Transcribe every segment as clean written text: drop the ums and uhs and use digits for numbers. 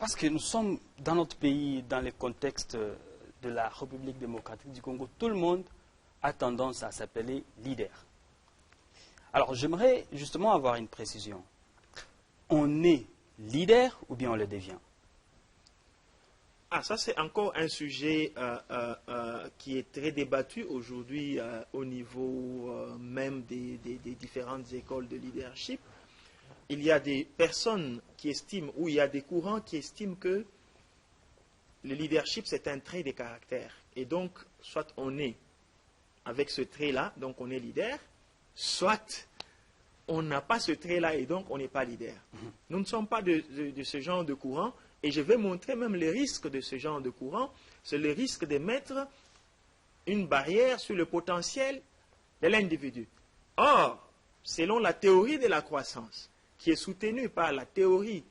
Parce que nous sommes dans notre pays, dans le contexte de la République démocratique du Congo, tout le monde a tendance à s'appeler leader. Alors j'aimerais justement avoir une précision. On est leader ou bien on le devient? Ah, ça c'est encore un sujet qui est très débattu aujourd'hui au niveau même des différentes écoles de leadership. Il y a des personnes qui estiment, ou il y a des courants qui estiment que le leadership c'est un trait de caractère. Et donc, soit on est avec ce trait-là, donc on est leader, soit on n'a pas ce trait-là et donc on n'est pas leader. Nous ne sommes pas de ce genre de courant. Et je vais montrer même les risques de ce genre de courant. C'est le risque de mettre une barrière sur le potentiel de l'individu. Or, selon la théorie de la croissance, qui est soutenue par la théorie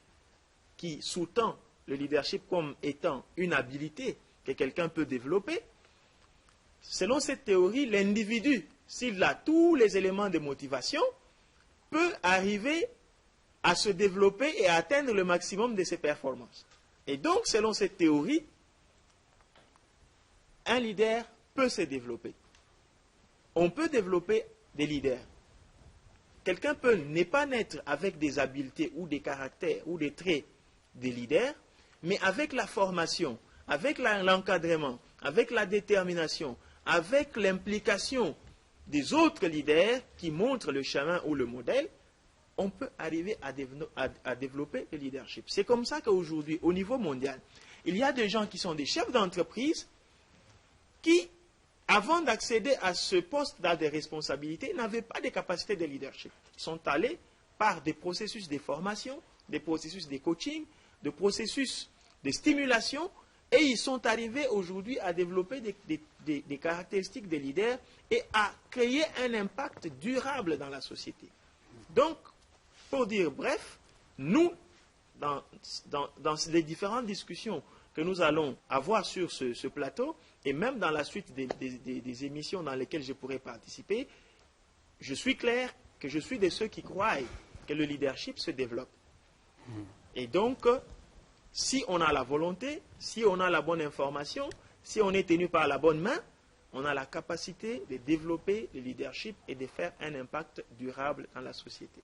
qui sous-tend le leadership comme étant une habilité que quelqu'un peut développer, selon cette théorie, l'individu, s'il a tous les éléments de motivation, peut arriver à se développer et à atteindre le maximum de ses performances. Et donc, selon cette théorie, un leader peut se développer. On peut développer des leaders. Quelqu'un peut ne pas naître avec des habiletés ou des caractères ou des traits des leaders, mais avec la formation, avec l'encadrement, avec la détermination, avec l'implication des autres leaders qui montrent le chemin ou le modèle, on peut arriver à développer le leadership. C'est comme ça qu'aujourd'hui, au niveau mondial, il y a des gens qui sont des chefs d'entreprise qui, avant d'accéder à ce poste de responsabilité, n'avaient pas de capacité de leadership. Ils sont allés par des processus de formation, des processus de coaching, des processus de stimulation, et ils sont arrivés aujourd'hui à développer des caractéristiques de leaders et à créer un impact durable dans la société. Donc, pour dire bref, nous, dans les différentes discussions que nous allons avoir sur ce plateau, et même dans la suite des émissions dans lesquelles je pourrai participer, je suis clair que je suis de ceux qui croient que le leadership se développe. Et donc, si on a la volonté, si on a la bonne information, si on est tenu par la bonne main, on a la capacité de développer le leadership et de faire un impact durable dans la société.